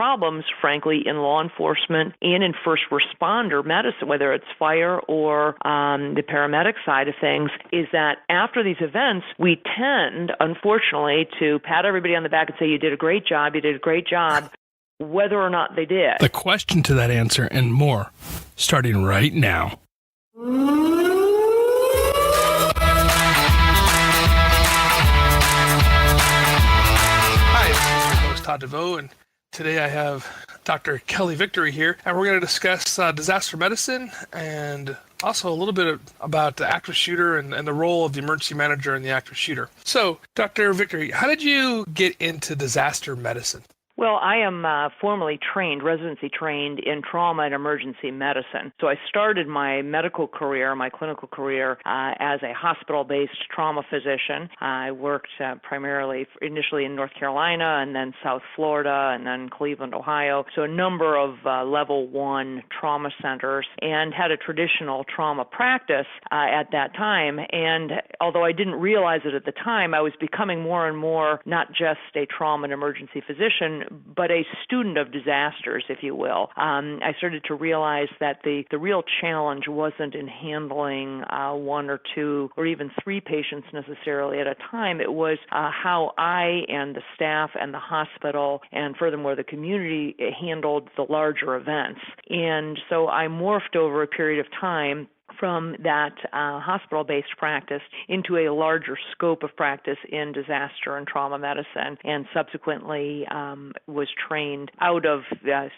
problems, frankly, in law enforcement and in first responder medicine, whether it's fire or the paramedic side of things, is that after these events, we tend, unfortunately, to pat everybody on the back and say, you did a great job, whether or not they did. The question to that answer and more, starting right now. Hi, this is your host, Todd DeVoe, and today I have Dr. Kelly Victory here, and we're going to discuss disaster medicine and also a little bit about the active shooter and the role of the emergency manager and the active shooter. So, Dr. Victory, how did you get into disaster medicine? Well, I am formally residency trained in trauma and emergency medicine. So I started my medical career, my clinical career, as a hospital-based trauma physician. I worked primarily initially in North Carolina and then South Florida and then Cleveland, Ohio. So a number of level 1 trauma centers, and had a traditional trauma practice at that time. And although I didn't realize it at the time, I was becoming more and more not just a trauma and emergency physician, but a student of disasters, if you will. I started to realize that the real challenge wasn't in handling 1 or 2 or even 3 patients necessarily at a time. It was how I and the staff and the hospital and furthermore the community handled the larger events. And so I morphed over a period of time from that hospital-based practice into a larger scope of practice in disaster and trauma medicine, and subsequently was trained out of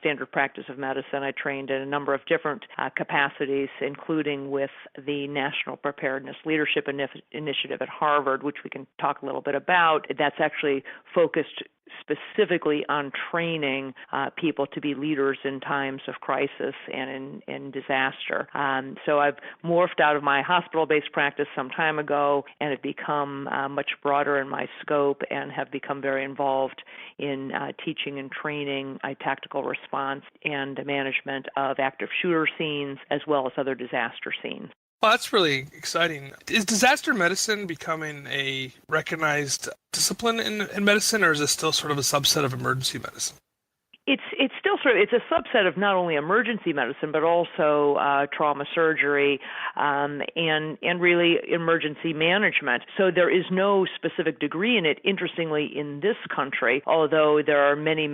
standard practice of medicine. I trained in a number of different capacities, including with the National Preparedness Leadership Initiative at Harvard, which we can talk a little bit about. That's actually focused specifically on training people to be leaders in times of crisis and in disaster. So I've morphed out of my hospital-based practice some time ago and have become much broader in my scope and have become very involved in teaching and training tactical response and management of active shooter scenes as well as other disaster scenes. Well, that's really exciting. Is disaster medicine becoming a recognized discipline in medicine, or is it still sort of a subset of emergency medicine? It's still it's a subset of not only emergency medicine but also trauma surgery and really emergency management. So there is no specific degree in it. Interestingly, in this country, although there are many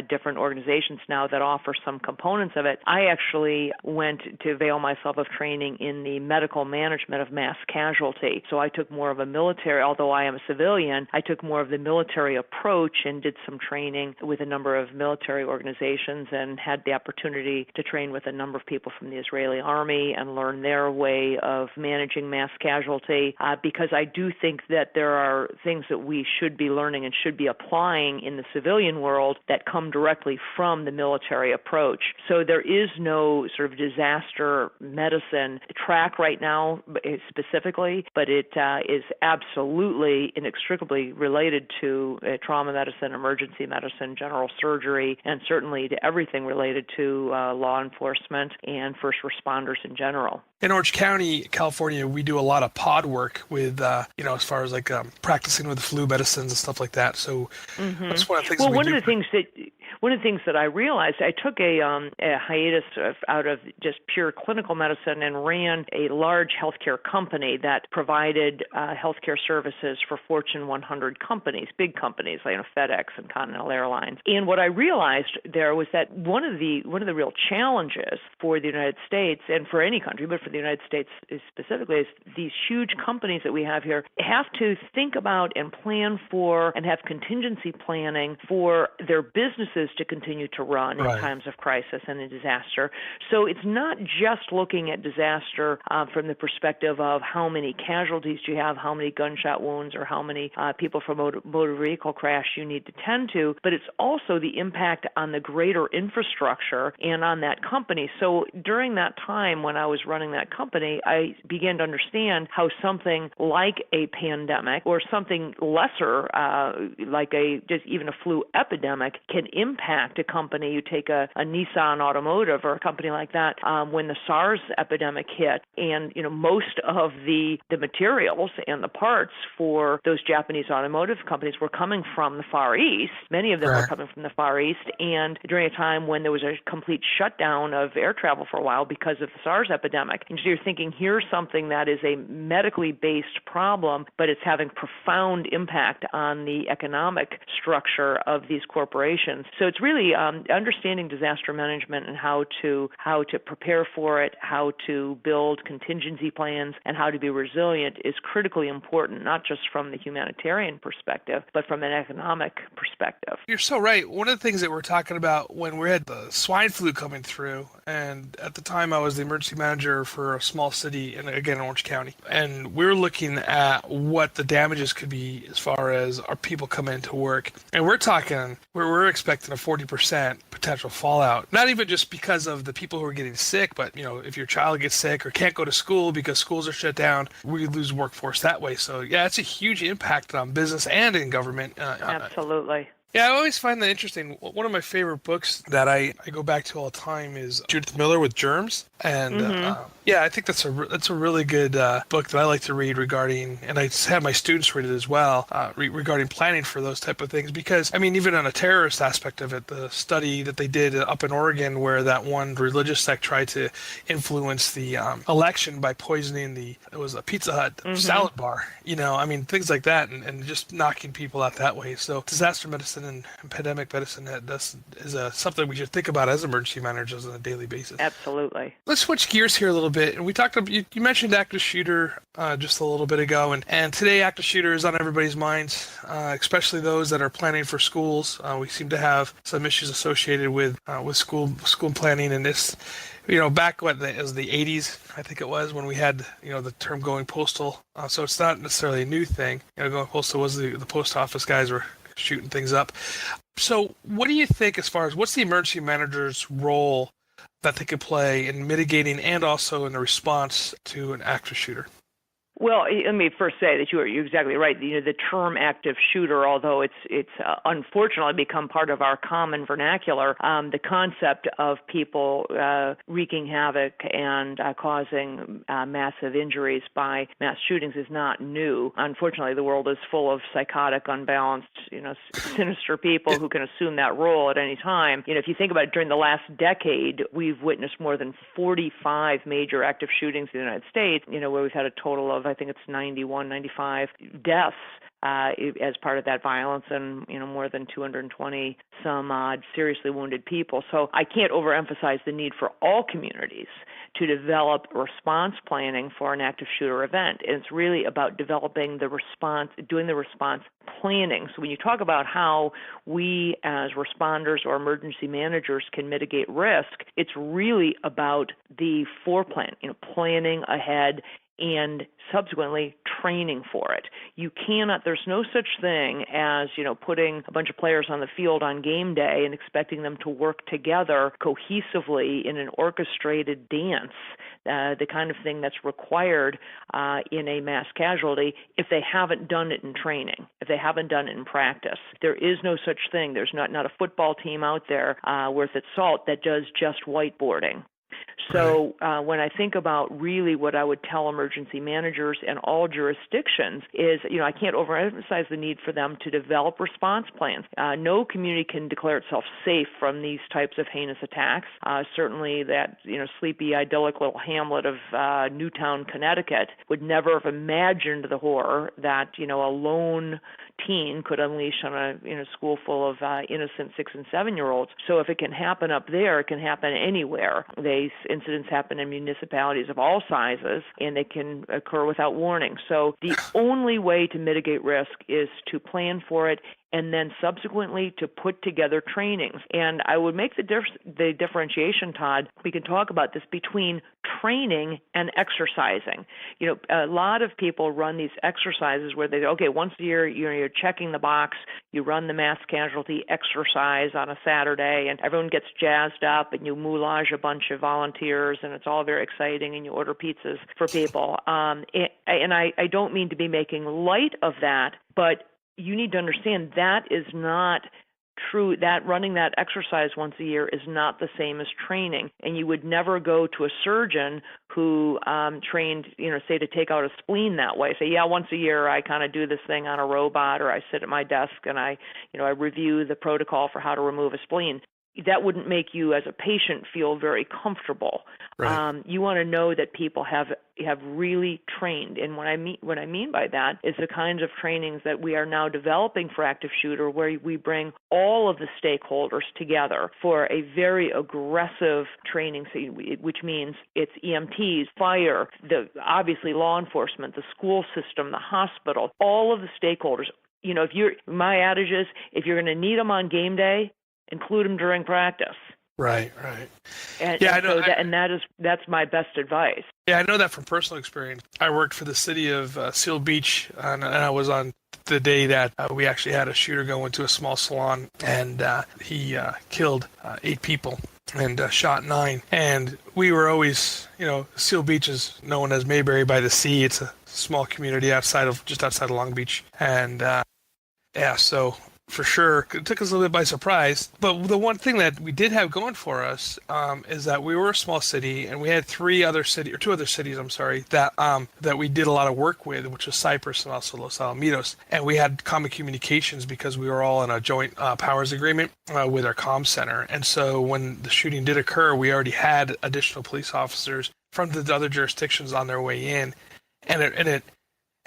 different organizations now that offer some components of it, I actually went to avail myself of training in the medical management of mass casualty. So I took more of a military, although I am a civilian, I took more of the military approach and did some training with a number of military organizations and had the opportunity to train with a number of people from the Israeli army and learn their way of managing mass casualty because I do think that there are things that we should be learning and should be applying in the civilian world that come directly from the military approach. So there is no sort of disaster medicine track right now specifically, but it is absolutely inextricably related to trauma medicine, emergency medicine, general surgery, and certainly to everything related to law enforcement and first responders in general. In Orange County, California, we do a lot of pod work with, as far as like practicing with flu medicines and stuff like that. So that's one of the things. Well, one of the things that I realized, I took a hiatus out of just pure clinical medicine and ran a large healthcare company that provided healthcare services for Fortune 100 companies, big companies like FedEx and Continental Airlines. And what I realized there was that one of the real challenges for the United States and for any country, but for the United States specifically, is these huge companies that we have here have to think about and plan for and have contingency planning for their businesses to continue to run in times of crisis and in disaster. So it's not just looking at disaster from the perspective of how many casualties you have, how many gunshot wounds, or how many people from motor vehicle crash you need to tend to, but it's also the impact on the greater infrastructure and on that company. So during that time when I was running that company, I began to understand how something like a pandemic or something lesser, like just even a flu epidemic, can impact a company. You take a Nissan Automotive or a company like that. When the SARS epidemic hit, and most of the materials and the parts for those Japanese automotive companies were coming from the Far East. Many of them were coming from the Far East, and during a time when there was a complete shutdown of air travel for a while because of the SARS epidemic. And so you're thinking, here's something that is a medically based problem, but it's having profound impact on the economic structure of these corporations. So it's really understanding disaster management and how to prepare for it, how to build contingency plans, and how to be resilient is critically important, not just from the humanitarian perspective, but from an economic perspective. You're so right. One of the things that we're talking about when we had the swine flu coming through, and at the time I was the emergency manager for a small city, in Orange County, and we were looking at what the damages could be as far as our people coming into work. And we're expecting a 40% potential fallout, not even just because of the people who are getting sick, but if your child gets sick or can't go to school because schools are shut down, we lose workforce that way. So yeah, it's a huge impact on business and in government. Absolutely. Yeah, I always find that interesting. One of my favorite books that I go back to all the time is Judith Miller with Germs. And I think that's a really good book that I like to read regarding, and I have my students read it as well, regarding planning for those type of things. Because, even on a terrorist aspect of it, the study that they did up in Oregon where that one religious sect tried to influence the election by poisoning it was a Pizza Hut salad bar, things like that, and just knocking people out that way. So disaster medicine and pandemic medicine is something we should think about as emergency managers on a daily basis. Absolutely. Let's switch gears here a little bit. And we talked about, you mentioned active shooter just a little bit ago. And today active shooter is on everybody's minds, especially those that are planning for schools. We seem to have some issues associated with school planning and this. Back as the 80s, I think it was, when we had, the term going postal. So it's not necessarily a new thing. Going postal was the post office guys were shooting things up. So what do you think as far as what's the emergency manager's role that they could play in mitigating and also in the response to an active shooter? Well, let me first say that you're exactly right. The term active shooter, although it's unfortunately become part of our common vernacular, the concept of people wreaking havoc and causing massive injuries by mass shootings is not new. Unfortunately, the world is full of psychotic, unbalanced, sinister people who can assume that role at any time. If you think about it, during the last decade, we've witnessed more than 45 major active shootings in the United States, where we've had a total of, I think it's 91, 95 deaths as part of that violence, and more than 220 some odd seriously wounded people. So I can't overemphasize the need for all communities to develop response planning for an active shooter event. And it's really about developing the response, doing the response planning. So when you talk about how we as responders or emergency managers can mitigate risk, it's really about the foreplan, planning ahead and subsequently training for it. There's no such thing as, putting a bunch of players on the field on game day and expecting them to work together cohesively in an orchestrated dance, the kind of thing that's required in a mass casualty if they haven't done it in training, if they haven't done it in practice. There is no such thing. There's not a football team out there worth its salt that does just whiteboarding. So when I think about really what I would tell emergency managers in all jurisdictions is, I can't overemphasize the need for them to develop response plans. No community can declare itself safe from these types of heinous attacks. Certainly that, sleepy, idyllic little hamlet of Newtown, Connecticut would never have imagined the horror that, a lone teen could unleash on a school full of innocent 6- and 7-year-olds. So if it can happen up there, it can happen anywhere. These incidents happen in municipalities of all sizes, and they can occur without warning. So the only way to mitigate risk is to plan for it and then subsequently to put together trainings. And I would make the differentiation, Todd, we can talk about this, between training and exercising. A lot of people run these exercises where they go, okay, once a year, you're checking the box, you run the mass casualty exercise on a Saturday, and everyone gets jazzed up, and you moulage a bunch of volunteers, and it's all very exciting, and you order pizzas for people. And I don't mean to be making light of that, but you need to understand that is not true. That running that exercise once a year is not the same as training. And you would never go to a surgeon who trained, say, to take out a spleen that way. Say, yeah, once a year I kind of do this thing on a robot, or I sit at my desk and I review the protocol for how to remove a spleen. That wouldn't make you as a patient feel very comfortable. Right. You want to know that people have really trained, and what I mean by that is the kinds of trainings that we are now developing for active shooter, where we bring all of the stakeholders together for a very aggressive training, which means it's EMTs, fire, obviously law enforcement, the school system, the hospital, all of the stakeholders. My adage is, if you're going to need them on game day, include them during practice. Right. And, yeah, and I know. That's my best advice. Yeah, I know that from personal experience. I worked for the city of Seal Beach, and I was on the day that we actually had a shooter go into a small salon, and he killed 8 people and shot 9. And we were always, Seal Beach is known as Mayberry by the Sea. It's a small community just outside of Long Beach, and so. For sure, it took us a little bit by surprise. But the one thing that we did have going for us is that we were a small city, and we had 2 other cities, that we did a lot of work with, which was Cypress and also Los Alamitos. And we had common communications because we were all in a joint powers agreement with our comm center. And so when the shooting did occur, we already had additional police officers from the other jurisdictions on their way in, and it.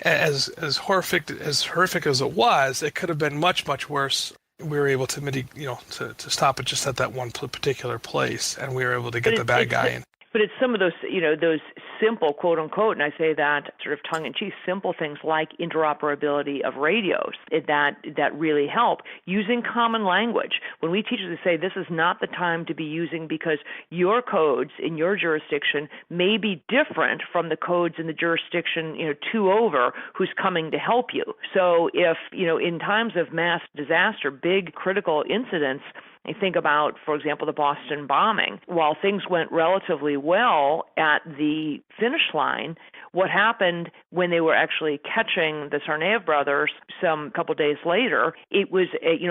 As horrific as it was, it could have been much, much worse. We were able to to stop it just at that one particular place, and we were able to get the bad guy in. But it's some of those, those simple, quote unquote, and I say that sort of tongue in cheek, simple things like interoperability of radios that really help. Using common language. When we teachers say this is not the time to be using because your codes in your jurisdiction may be different from the codes in the jurisdiction, 2 over, who's coming to help you. So if, in times of mass disaster, big critical incidents, I think about, for example, the Boston bombing. While things went relatively well at the finish line, what happened when they were actually catching the Tsarnaev brothers some couple days later, it was,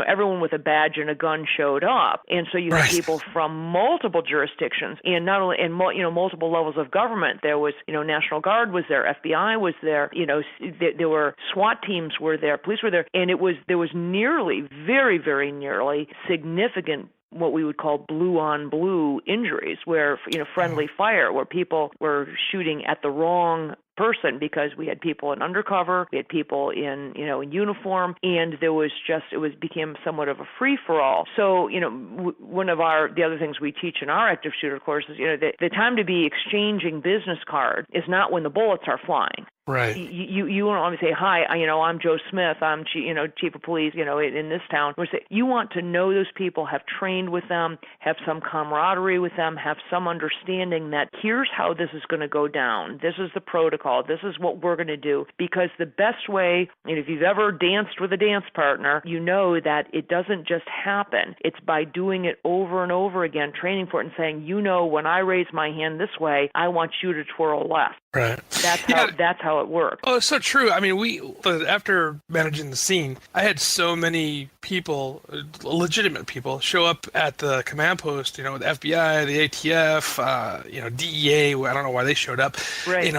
everyone with a badge and a gun showed up. And so you had people from multiple jurisdictions, and not only, and multiple levels of government. There was, National Guard was there, FBI was there, there were SWAT teams were there, police were there, and there was nearly, very, very nearly significant what we would call blue-on-blue injuries, where, friendly fire, where people were shooting at the wrong person because we had people in undercover, we had people in uniform, and it became somewhat of a free-for-all. So, one of the other things we teach in our active shooter course is, the time to be exchanging business cards is not when the bullets are flying. Right. You want to always say, hi, I'm Joe Smith, I'm chief of police, in this town. You want to know those people, have trained with them, have some camaraderie with them, have some understanding that here's how this is going to go down. This is the protocol. This is what we're going to do. Because the best way, if you've ever danced with a dance partner, you know that it doesn't just happen. It's by doing it over and over again, training for it and saying, when I raise my hand this way, I want you to twirl left. Right. That's how it works. Oh, it's so true. I mean, after managing the scene, I had so many people, legitimate people, show up at the command post, the FBI, the ATF, DEA, I don't know why they showed up, right.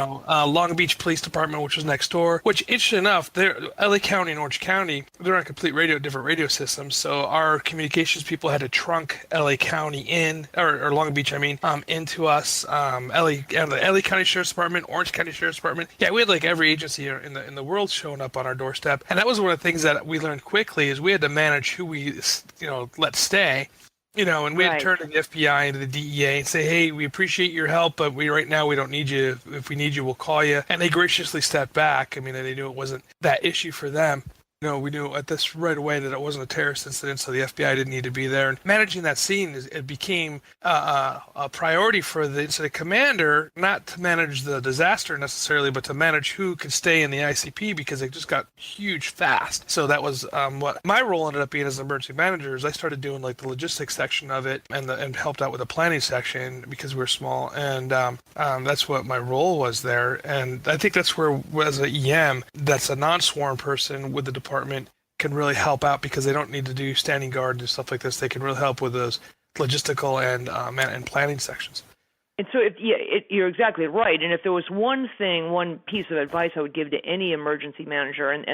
Long Beach Police Department, which was next door, which, interesting enough, LA County and Orange County, they're on different radio systems, so our communications people had to trunk LA County or Long Beach, into us, the LA County Sheriff's Department, Orange County Sheriff's Department. Yeah, we had every agency in the world showing up on our doorstep, and that was one of the things that we learned quickly is we had to manage who we let stay. And we had to turn to the FBI and to the DEA and say, hey, we appreciate your help, but right now we don't need you. If we need you, we'll call you. And they graciously stepped back. They knew it wasn't that issue for them. We knew at this right away that it wasn't a terrorist incident, so the FBI didn't need to be there. And managing that scene, it became a priority for the incident commander, not to manage the disaster necessarily, but to manage who could stay in the ICP because it just got huge fast. So that was what my role ended up being as an emergency manager. Is I started doing like the logistics section of it and helped out with the planning section because we were small, and that's what my role was there. And I think that's where, as an EM, that's a non-sworn person with the department, can really help out because they don't need to do standing guard and stuff like this. They can really help with those logistical and planning sections. And so you're exactly right. And if there was one piece of advice I would give to any emergency manager, and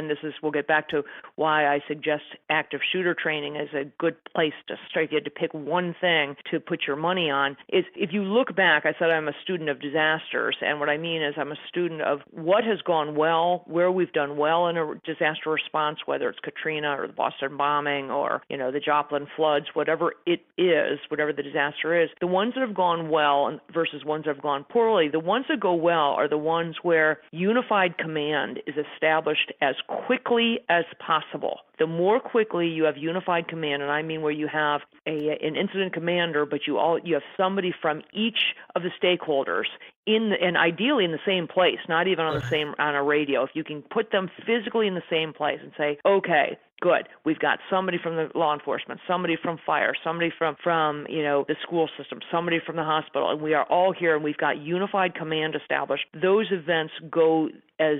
we'll get back to why I suggest active shooter training as a good place to start. If you had to pick one thing to put your money on, is if you look back, I said I'm a student of disasters. And what I mean is I'm a student of what has gone well, where we've done well in a disaster response, whether it's Katrina or the Boston bombing or, the Joplin floods, whatever it is, whatever the disaster is. The ones that have gone well versus ones that have gone poorly. The ones that go well are the ones where unified command is established as quickly as possible. The more quickly you have unified command, and I mean where you have an incident commander, but you have somebody from each of the stakeholders and ideally in the same place, not even on a radio. If you can put them physically in the same place and say, okay, good, we've got somebody from the law enforcement, somebody from fire, somebody from the school system, somebody from the hospital, and we are all here and we've got unified command established. Those events go as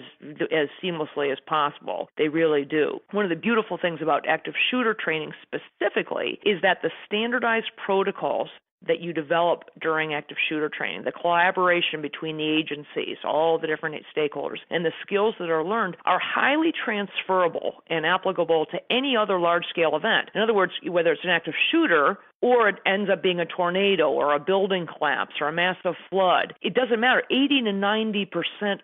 seamlessly as possible. They really do. One of the beautiful things about active shooter training specifically is that the standardized protocols that you develop during active shooter training, the collaboration between the agencies, all the different stakeholders, and the skills that are learned are highly transferable and applicable to any other large-scale event. In other words, whether it's an active shooter or it ends up being a tornado or a building collapse or a massive flood, it doesn't matter. 80 to 90%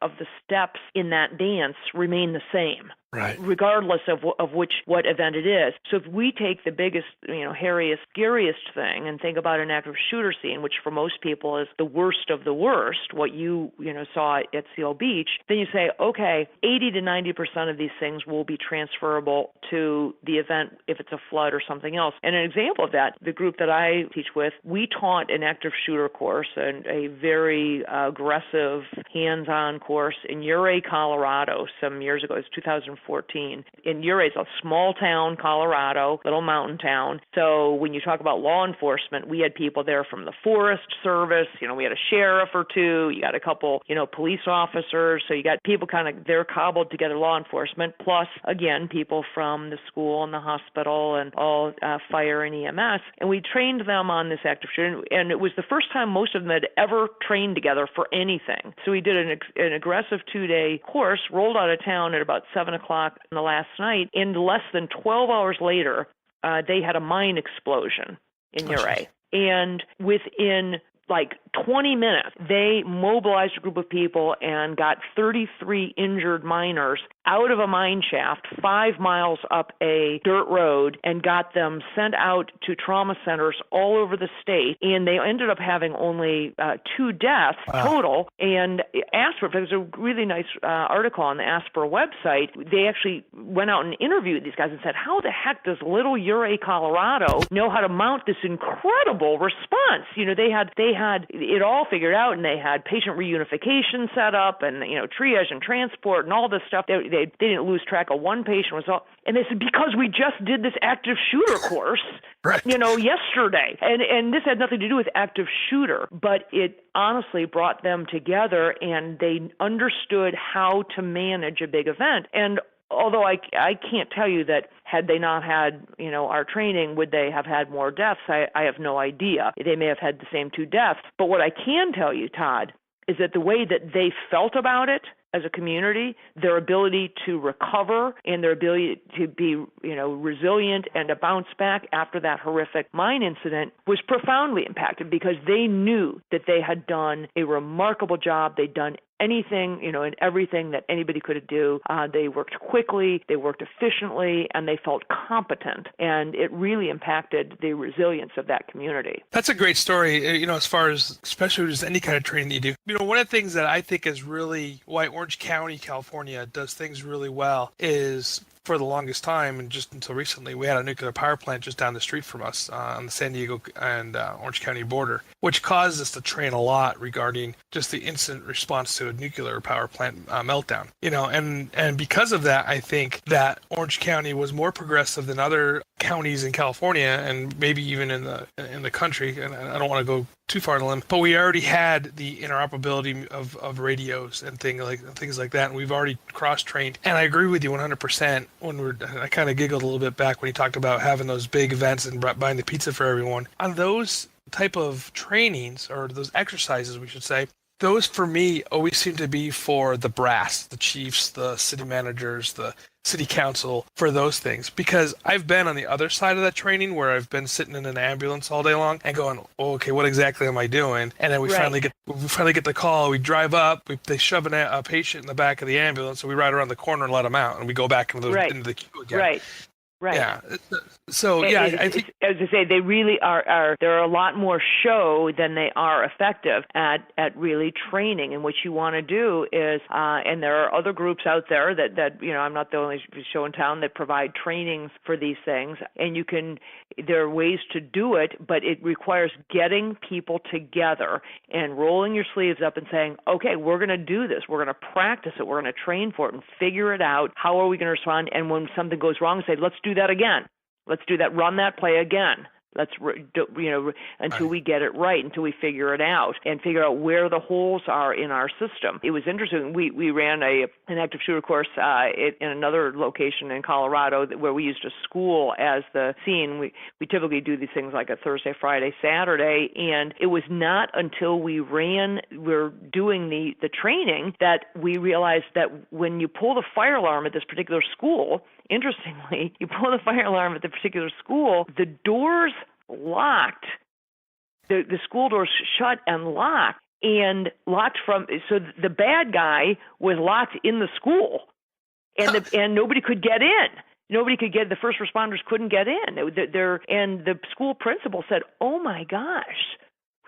of the steps in that dance remain the same. Right. Regardless of what event it is. So if we take the biggest, hairiest, scariest thing and think about an active shooter scene, which for most people is the worst of the worst, what you saw at Seal Beach, then you say, okay, 80 to 90% of these things will be transferable to the event if it's a flood or something else. And an example of that, the group that I teach with, we taught an active shooter course and a very aggressive hands-on course in Ouray, Colorado some years ago. It was 2014. In Ouray, it's a small town, Colorado, little mountain town. So when you talk about law enforcement, we had people there from the Forest Service. We had a sheriff or two. You got a couple, police officers. So you got people kind of there cobbled together, law enforcement, plus, again, people from the school and the hospital and all fire and EMS. And we trained them on this active shooter. And it was the first time most of them had ever trained together for anything. So we did an aggressive 2-day course, rolled out of town at about 7 o'clock in the last night. And less than 12 hours later, they had a mine explosion in Ouray. And within 20 minutes, they mobilized a group of people and got 33 injured miners out of a mine shaft 5 miles up a dirt road and got them sent out to trauma centers all over the state. And they ended up having only 2 deaths total. And ASPR, there's a really nice article on the ASPR website. They actually went out and interviewed these guys and said, how the heck does little Ouray, Colorado know how to mount this incredible response? They had it all figured out, and they had patient reunification set up and, triage and transport and all this stuff. They didn't lose track of one patient. And they said, because we just did this active shooter course, right. Yesterday. And this had nothing to do with active shooter, but it honestly brought them together, and they understood how to manage a big event. And although I can't tell you that had they not had, our training, would they have had more deaths? I have no idea. They may have had the same 2 deaths. But what I can tell you, Todd, is that the way that they felt about it as a community, their ability to recover and their ability to be, resilient and to bounce back after that horrific mine incident was profoundly impacted because they knew that they had done a remarkable job. They'd done anything, and everything that anybody could do. They worked quickly, they worked efficiently, and they felt competent. And it really impacted the resilience of that community. That's a great story, as far as, especially just any kind of training that you do. One of the things that I think is really why Orange County, California does things really well is for the longest time, and just until recently, we had a nuclear power plant just down the street from us on the San Diego and Orange County border, which caused us to train a lot regarding just the instant response to a nuclear power plant meltdown. And because of that, I think that Orange County was more progressive than other counties in California and maybe even in the country. And I don't want to go too far to limb, but we already had the interoperability of radios and things like that, and we've already cross-trained. And I agree with you 100%. I kind of giggled a little bit back when you talked about having those big events and buying the pizza for everyone. On those type of trainings, or those exercises, we should say, those for me always seem to be for the brass, the chiefs, the city managers, the city council, for those things. Because I've been on the other side of that training where I've been sitting in an ambulance all day long and going, oh, okay, what exactly am I doing? And then we finally get the call. We drive up. They shove a patient in the back of the ambulance, so we ride around the corner and let them out, and we go back into the queue again. Right. Yeah. So I think, as I say, they really are. They're a lot more show than they are effective at really training. And what you want to do is, and there are other groups out there that I'm not the only show in town that provide trainings for these things. And there are ways to do it, but it requires getting people together and rolling your sleeves up and saying, okay, we're going to do this. We're going to practice it. We're going to train for it and figure it out. How are we going to respond? And when something goes wrong, say, let's do that again. Let's do that. Run that play again. Let's, until we get it right, until we figure it out and figure out where the holes are in our system. It was interesting. We ran an active shooter course in another location in Colorado where we used a school as the scene. We typically do these things like a Thursday, Friday, Saturday, and it was not until we're doing the training that we realized that when you pull the fire alarm at this particular school, interestingly, you pull the fire alarm at the particular school, the doors locked. The school doors shut and locked, so the bad guy was locked in the school, and nobody could get in. Nobody could get. The first responders couldn't get in. And the school principal said, "Oh my gosh,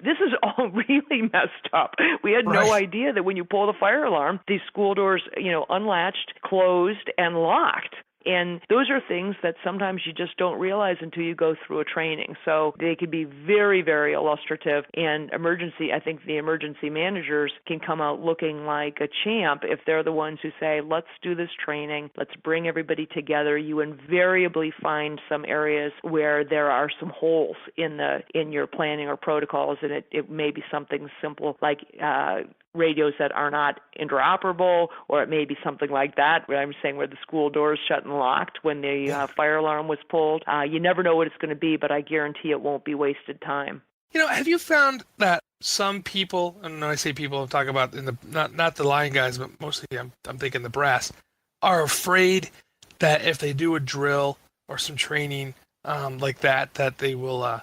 this is all really messed up. We had no idea that when you pull the fire alarm, these school doors, unlatched, closed, and locked." And those are things that sometimes you just don't realize until you go through a training. So they can be very, very illustrative. And I think the emergency managers can come out looking like a champ if they're the ones who say, let's do this training, let's bring everybody together. You invariably find some areas where there are some holes in your planning or protocols, and it may be something simple like radios that are not interoperable, or it may be something like that, where I'm saying where the school doors shut and locked when the fire alarm was pulled. You never know what it's going to be, but I guarantee it won't be wasted time. Have you found that some people, and when I say people, I'm talking about not the line guys, but mostly I'm thinking the brass, are afraid that if they do a drill or some training like that they will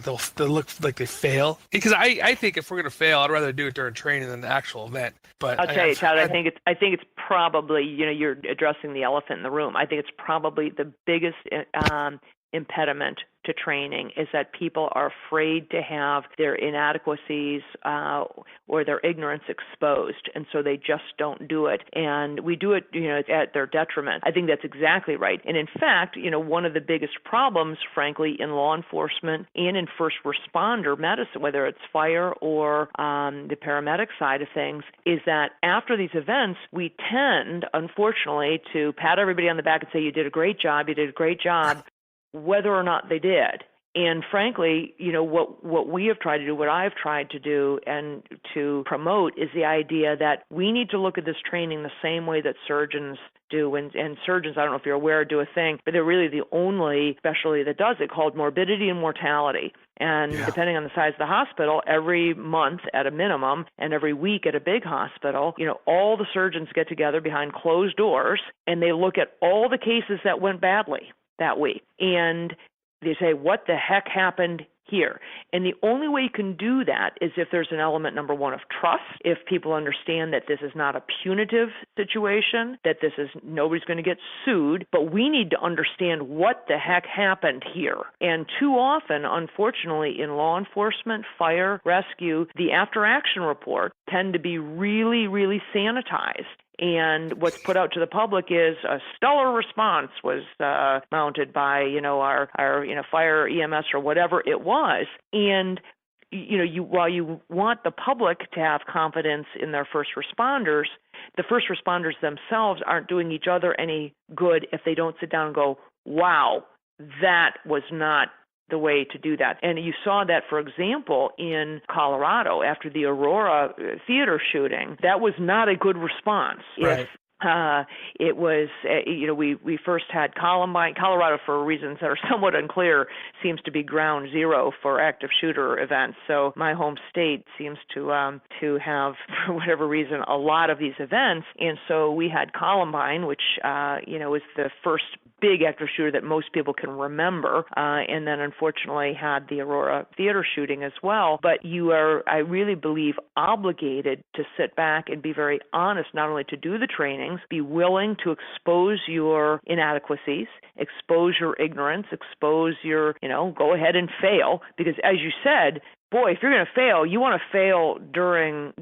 they'll look like they fail? Because I think if we're going to fail, I'd rather do it during training than the actual event. But I'll tell you, Todd, I think it's probably, you're addressing the elephant in the room. I think it's probably the biggest impediment to training is that people are afraid to have their inadequacies or their ignorance exposed, and so they just don't do it. And we do it, at their detriment. I think that's exactly right. And in fact, one of the biggest problems, frankly, in law enforcement and in first responder medicine, whether it's fire or the paramedic side of things, is that after these events, we tend, unfortunately, to pat everybody on the back and say, you did a great job, whether or not they did. And frankly, what we have tried to do, what I've tried to do and to promote is the idea that we need to look at this training the same way that surgeons do. And surgeons, I don't know if you're aware, do a thing, but they're really the only specialty that does it, called morbidity and mortality. And depending on the size of the hospital, every month at a minimum and every week at a big hospital, all the surgeons get together behind closed doors and they look at all the cases that went badly that week. And they say, what the heck happened here? And the only way you can do that is if there's an element, number one, of trust, if people understand that this is not a punitive situation, that nobody's going to get sued, but we need to understand what the heck happened here. And too often, unfortunately, in law enforcement, fire, rescue, the after-action reports tend to be really, really sanitized. And what's put out to the public is a stellar response was mounted by, our fire, EMS, or whatever it was. And while you want the public to have confidence in their first responders, the first responders themselves aren't doing each other any good if they don't sit down and go, wow, that was not the way to do that. And you saw that, for example, in Colorado after the Aurora theater shooting. That was not a good response. Right. It was, we first had Columbine. Colorado, for reasons that are somewhat unclear, seems to be ground zero for active shooter events. So my home state seems to have, for whatever reason, a lot of these events. And so we had Columbine, which, was the first big active shooter that most people can remember, and then unfortunately had the Aurora theater shooting as well. But you are, I really believe, obligated to sit back and be very honest, not only to do the trainings, be willing to expose your inadequacies, expose your ignorance, expose your, go ahead and fail. Because as you said, boy, if you're going to fail, you want to fail during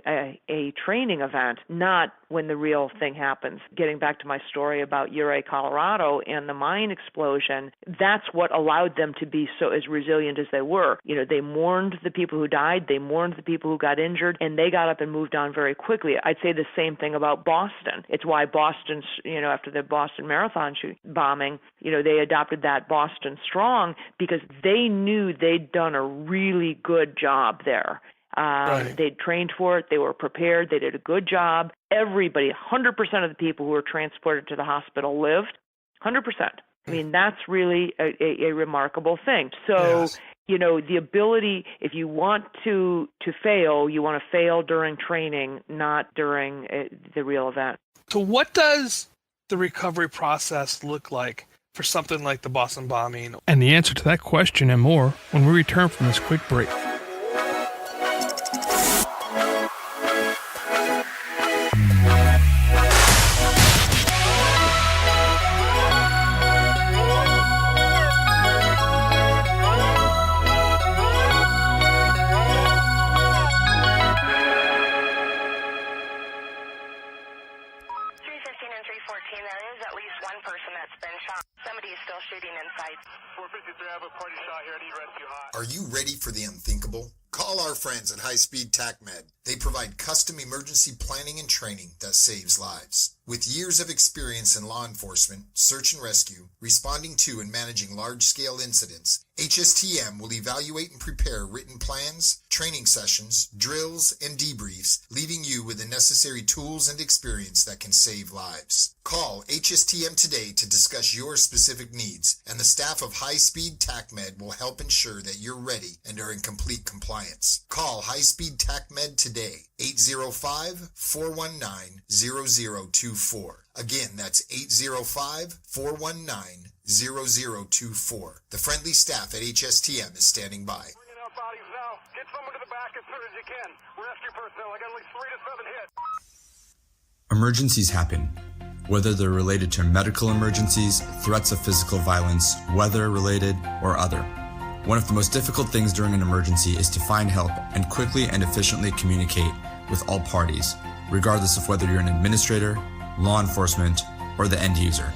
a training event, not when the real thing happens. Getting back to my story about Ouray, Colorado, and the mine explosion, that's what allowed them to be so as resilient as they were. They mourned the people who died, they mourned the people who got injured, and they got up and moved on very quickly. I'd say the same thing about Boston. It's why Boston's, after the Boston Marathon bombing, they adopted that Boston Strong, because they knew they'd done a really good job there. Right. They'd trained for it. They were prepared. They did a good job. Everybody, 100% of the people who were transported to the hospital lived. 100%. I mean, that's really a remarkable thing. So, Yes. The ability, if you want to fail, you want to fail during training, not during the real event. So what does the recovery process look like for something like the Boston bombing? And the answer to that question and more when we return from this quick break. Are you ready for the unthinkable? Call our friends at High Speed TACMed. They provide custom emergency planning and training that saves lives. With years of experience in law enforcement, search and rescue, responding to and managing large-scale incidents, HSTM will evaluate and prepare written plans, training sessions, drills, and debriefs, leaving you with the necessary tools and experience that can save lives. Call HSTM today to discuss your specific needs, and the staff of High Speed TACMed will help ensure that you're ready and are in complete compliance. Call High Speed TACMed today, 805-419-0024. Again, that's 805-419-0024. The friendly staff at HSTM is standing by. Bringing out bodies now. Get someone to the back as soon as you can. Rescue personnel, I got at least 3 to 7 hits. Emergencies happen. Whether they're related to medical emergencies, threats of physical violence, weather-related, or other. One of the most difficult things during an emergency is to find help and quickly and efficiently communicate with all parties, regardless of whether you're an administrator, law enforcement, or the end user.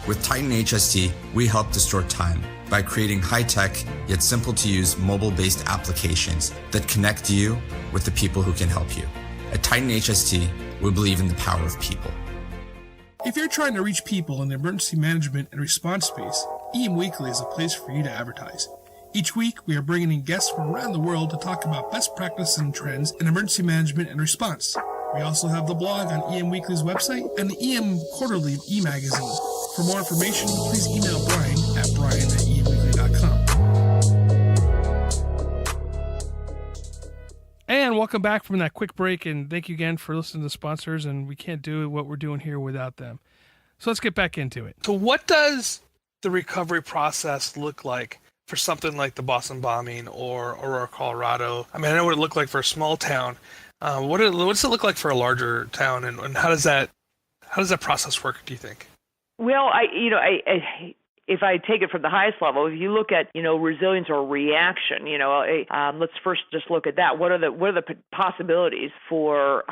With Titan HST, we help to store time by creating high-tech yet simple-to-use mobile-based applications that connect you with the people who can help you. At Titan HST, we believe in the power of people. If you're trying to reach people in the emergency management and response space, EM Weekly is a place for you to advertise. Each week, we are bringing in guests from around the world to talk about best practices and trends in emergency management and response. We also have the blog on EM Weekly's website and the EM Quarterly e-magazine. For more information, please email Brian at brian@emweekly.com. And welcome back from that quick break, and thank you again for listening to the sponsors, and we can't do what we're doing here without them. So let's get back into it. So what does the recovery process look like for something like the Boston bombing or Aurora, Colorado? I mean, I know what it looked like for a small town. What does it look like for a larger town, and how does that process work, do you think? Well, if I take it from the highest level, if you look at, resilience or reaction, let's first just look at that. What are the possibilities for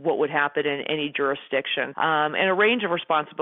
what would happen in any jurisdiction? And a range of responses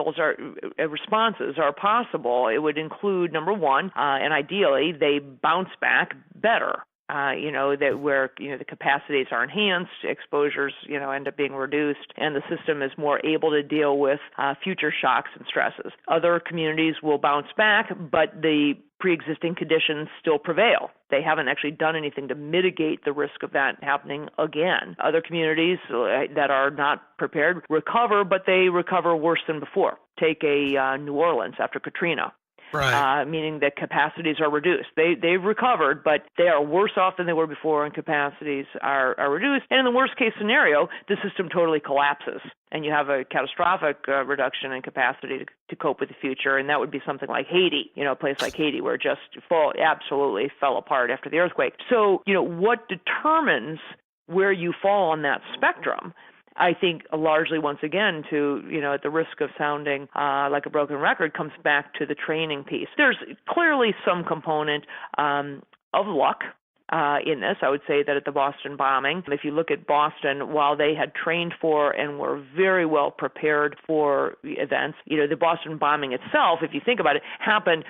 are possible. It would include, number one, and ideally they bounce back better. That where, the capacities are enhanced, exposures, end up being reduced, and the system is more able to deal with future shocks and stresses. Other communities will bounce back, but the pre-existing conditions still prevail. They haven't actually done anything to mitigate the risk of that happening again. Other communities that are not prepared recover, but they recover worse than before. Take New Orleans after Katrina. Right. Meaning that capacities are reduced. They've recovered, but they are worse off than they were before, and capacities are reduced. And in the worst case scenario, the system totally collapses, and you have a catastrophic reduction in capacity to cope with the future. And that would be something like Haiti, a place like Haiti where it just absolutely fell apart after the earthquake. So, what determines where you fall on that spectrum? I think largely, once again, at the risk of sounding like a broken record, comes back to the training piece. There's clearly some component of luck in this. I would say that at the Boston bombing, if you look at Boston, while they had trained for and were very well prepared for events, the Boston bombing itself, if you think about it,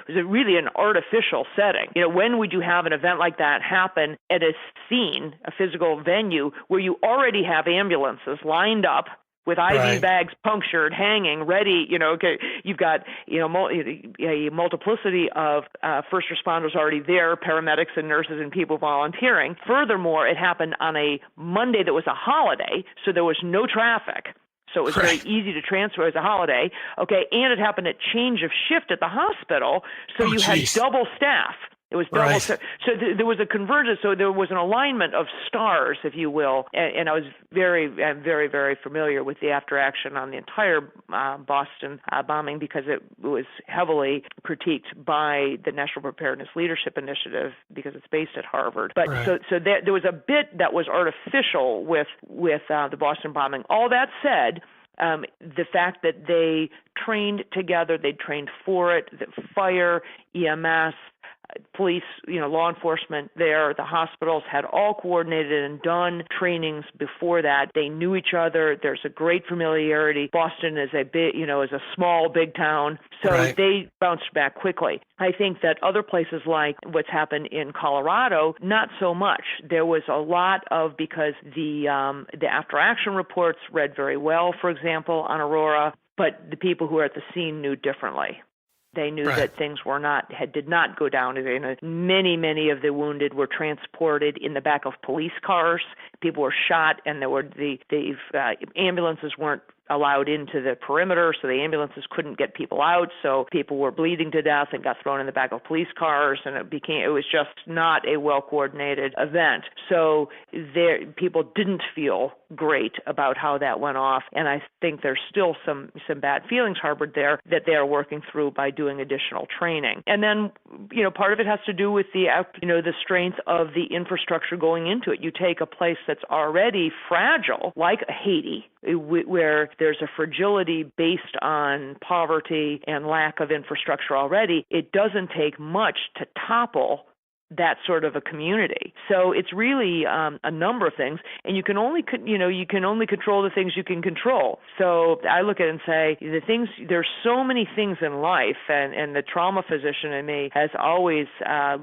was really an artificial setting. When would you have an event like that happen at a scene, a physical venue, where you already have ambulances lined up with IV bags punctured, hanging, ready, you've got, a multiplicity of first responders already there, paramedics and nurses and people volunteering. Furthermore, it happened on a Monday that was a holiday, so there was no traffic. So it was very easy to transfer as a holiday. Okay, and it happened at change of shift at the hospital, so you had double staff. It was double. So there was a convergence. So there was an alignment of stars, if you will. And I was very, very, very familiar with the after action on the entire Boston bombing, because it was heavily critiqued by the National Preparedness Leadership Initiative, because it's based at Harvard. But so there was a bit that was artificial with the Boston bombing. All that said, the fact that they trained together, they trained for it, the fire, EMS, police, law enforcement there, the hospitals had all coordinated and done trainings before that. They knew each other. There's a great familiarity. Boston is is a small, big town. So they bounced back quickly. I think that other places like what's happened in Colorado, not so much. There was a lot because the after action reports read very well, for example, on Aurora, but the people who were at the scene knew differently. They knew that things did not go down. Many of the wounded were transported in the back of police cars. People were shot, and there were the ambulances weren't allowed into the perimeter, so the ambulances couldn't get people out. So people were bleeding to death and got thrown in the back of police cars, and it was just not a well-coordinated event. So people didn't feel great about how that went off, and I think there's still some bad feelings harbored there that they are working through by doing additional training. And then, part of it has to do with the strength of the infrastructure going into it. You take a place that's already fragile, like Haiti, where there's a fragility based on poverty and lack of infrastructure already. It doesn't take much to topple that sort of a community. So it's really a number of things, and you can only control the things you can control. So I look at it and say, there's so many things in life, and the trauma physician in me has always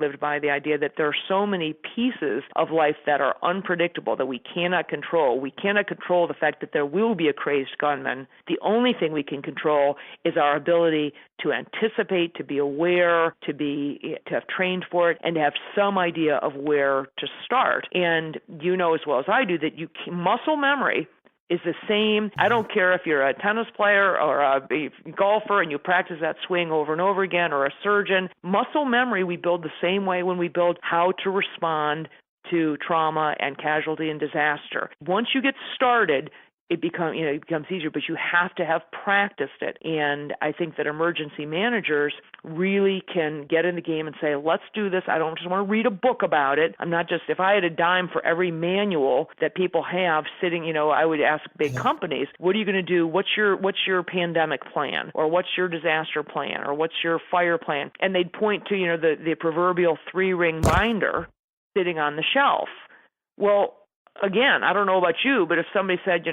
lived by the idea that there are so many pieces of life that are unpredictable that we cannot control. We cannot control the fact that there will be a crazed gunman. The only thing we can control is our ability to anticipate, to be aware, to have trained for it, and to have some idea of where to start. And you know as well as I do that muscle memory is the same. I don't care if you're a tennis player or a golfer and you practice that swing over and over again, or a surgeon. Muscle memory we build the same way when we build how to respond to trauma and casualty and disaster. Once you get started, it becomes easier, but you have to have practiced it. And I think that emergency managers really can get in the game and say, let's do this. I don't just want to read a book about it. I'm not just, if I had a dime for every manual that people have sitting, I would ask big companies, what are you going to do? What's your pandemic plan? Or what's your disaster plan? Or what's your fire plan? And they'd point to, the proverbial 3-ring binder sitting on the shelf. Well, again, I don't know about you, but if somebody said,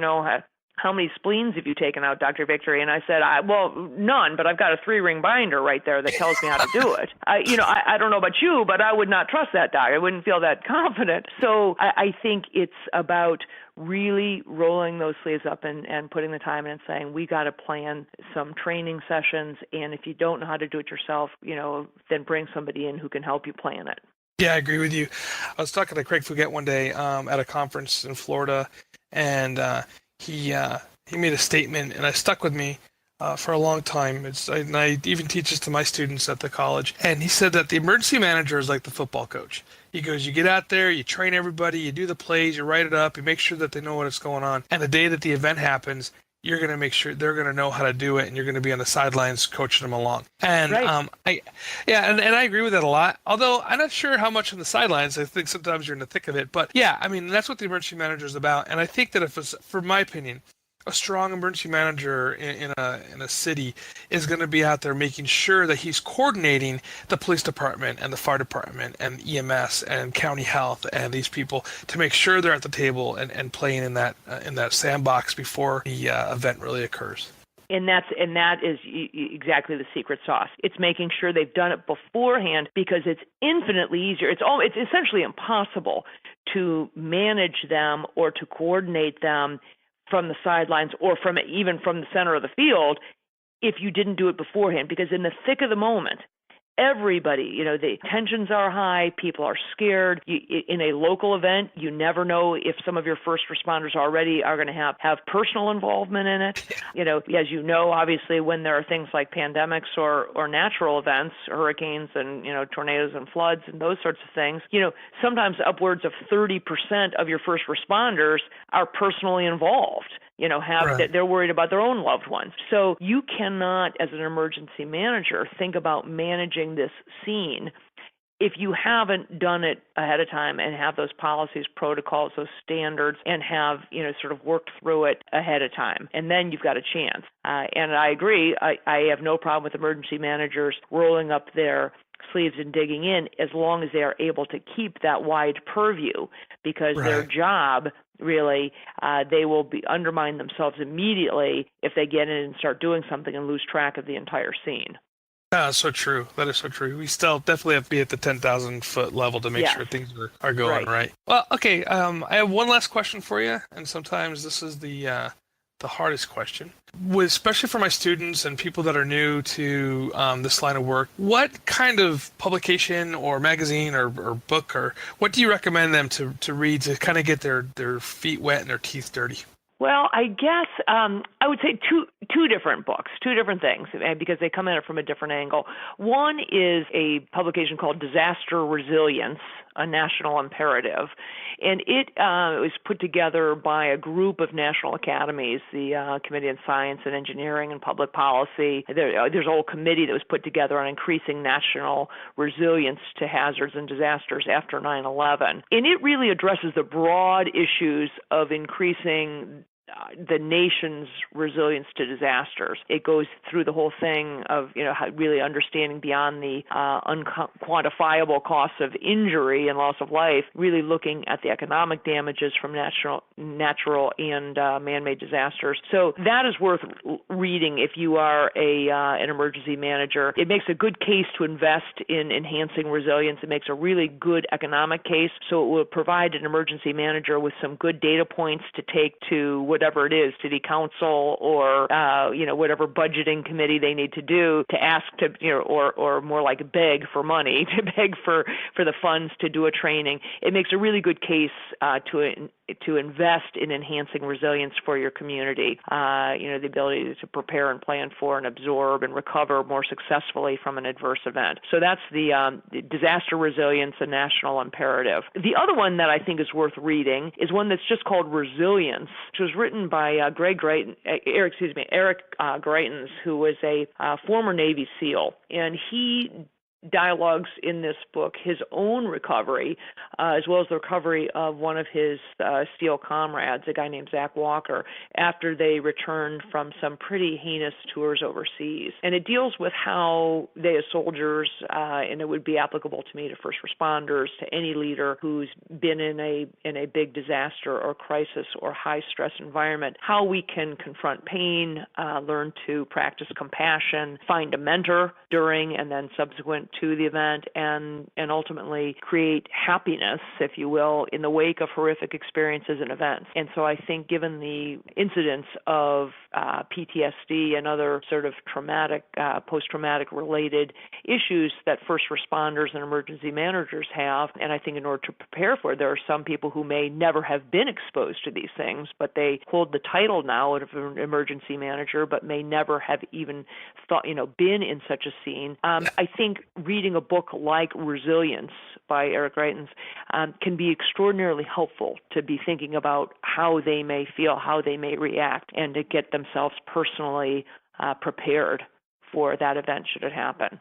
how many spleens have you taken out, Dr. Victory? And I said, none, but I've got a 3-ring binder right there that tells me how to do it. I don't know about you, but I would not trust that doctor. I wouldn't feel that confident. So I think it's about really rolling those sleeves up and putting the time in and saying, we got to plan some training sessions. And if you don't know how to do it yourself, then bring somebody in who can help you plan it. Yeah, I agree with you. I was talking to Craig Fugate one day at a conference in Florida, and he made a statement, and it stuck with me for a long time. And I even teach this to my students at the college. And he said that the emergency manager is like the football coach. He goes, you get out there, you train everybody, you do the plays, you write it up, you make sure that they know what's going on. And the day that the event happens, you're going to make sure they're going to know how to do it, and you're going to be on the sidelines coaching them along. And right. And I agree with that a lot. Although I'm not sure how much on the sidelines. I think sometimes you're in the thick of it. But yeah, that's what the emergency manager is about. And I think that for my opinion, a strong emergency manager in a city is going to be out there making sure that he's coordinating the police department and the fire department and EMS and county health and these people to make sure they're at the table and playing in that sandbox before the event really occurs. And that is exactly the secret sauce. It's making sure they've done it beforehand, because it's infinitely easier. It's essentially impossible to manage them or to coordinate them from the sidelines or even from the center of the field if you didn't do it beforehand, because in the thick of the moment, everybody, the tensions are high, people are scared. In a local event, you never know if some of your first responders already are going to have personal involvement in it. As you know, obviously, when there are things like pandemics or natural events, hurricanes and, tornadoes and floods and those sorts of things, sometimes upwards of 30% of your first responders are personally involved. Right. They're worried about their own loved ones. So you cannot, as an emergency manager, think about managing this scene if you haven't done it ahead of time and have those policies, protocols, those standards, and have, sort of worked through it ahead of time. And then you've got a chance. And I agree. I have no problem with emergency managers rolling up their sleeves and digging in, as long as they are able to keep that wide purview, because their job really, they will undermine themselves immediately if they get in and start doing something and lose track of the entire scene. That's so true. That is so true. We still definitely have to be at the 10,000 foot level to make sure things are going right. Well, okay. I have one last question for you, and sometimes this is the hardest question, especially for my students and people that are new to this line of work. What kind of publication or magazine or book, or what do you recommend them to read to kind of get their feet wet and their teeth dirty? Well, I guess I would say two different books, two different things, because they come at it from a different angle. One is a publication called Disaster Resilience, a National Imperative, and it was put together by a group of national academies, the Committee on Science and Engineering and Public Policy. There's a whole committee that was put together on increasing national resilience to hazards and disasters after 9/11. And it really addresses the broad issues of increasing the nation's resilience to disasters. It goes through the whole thing of, really understanding beyond the unquantifiable costs of injury and loss of life, really looking at the economic damages from natural and man-made disasters. So that is worth reading if you are an emergency manager. It makes a good case to invest in enhancing resilience. It makes a really good economic case. So it will provide an emergency manager with some good data points to take to whatever it is, city council or, whatever budgeting committee they need to do to ask to, or more like beg for money, to beg for the funds to do a training. It makes a really good case to to invest in enhancing resilience for your community. The ability to prepare and plan for and absorb and recover more successfully from an adverse event. So that's the disaster resilience, a national imperative. The other one that I think is worth reading is one that's just called Resilience, which was written by Eric Greitens, who was a former Navy SEAL, and he dialogues in this book his own recovery, as well as the recovery of one of his SEAL comrades, a guy named Zach Walker, after they returned from some pretty heinous tours overseas. And it deals with how they as soldiers, and it would be applicable to me, to first responders, to any leader who's been in a big disaster or crisis or high stress environment, how we can confront pain, learn to practice compassion, find a mentor during and then subsequent to the event, and ultimately create happiness, if you will, in the wake of horrific experiences and events. And so I think given the incidence of PTSD and other sort of traumatic, post-traumatic related issues that first responders and emergency managers have, and I think in order to prepare for it, there are some people who may never have been exposed to these things, but they hold the title now of an emergency manager, but may never have even thought, been in such a scene. I think reading a book like Resilience by Eric Greitens can be extraordinarily helpful to be thinking about how they may feel, how they may react, and to get themselves personally prepared for that event should it happen.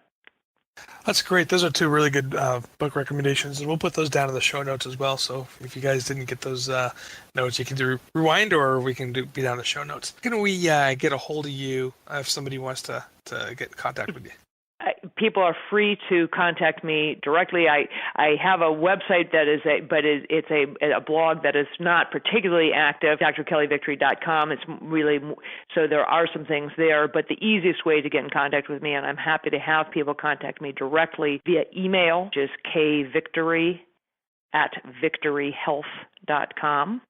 That's great. Those are two really good book recommendations, and we'll put those down in the show notes as well. So if you guys didn't get those notes, you can do rewind, or we can be down in the show notes. Can we get a hold of you if somebody wants to get in contact with you? People are free to contact me directly. I have a website that is it's a blog that is not particularly active, drkellyvictory.com. It's really, so there are some things there, but the easiest way to get in contact with me, and I'm happy to have people contact me directly via email, which is kvictory@victoryhealth.com.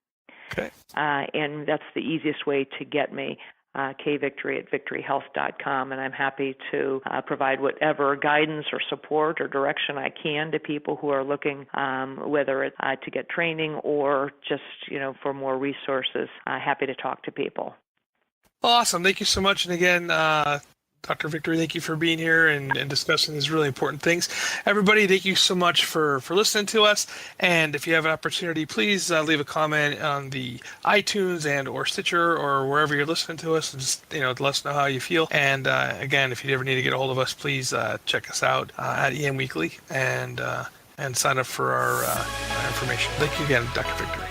Okay. And that's the easiest way to get me. kvictory@victoryhealth.com, and I'm happy to provide whatever guidance or support or direction I can to people who are looking, whether it's to get training or just, for more resources. Happy to talk to people. Awesome. Thank you so much. And again, Dr. Victory, thank you for being here and discussing these really important things. Everybody, thank you so much for listening to us. And if you have an opportunity, please leave a comment on the iTunes and or Stitcher or wherever you're listening to us. And just let us know how you feel. And again, if you ever need to get a hold of us, please check us out at EM Weekly and sign up for our information. Thank you again, Dr. Victory.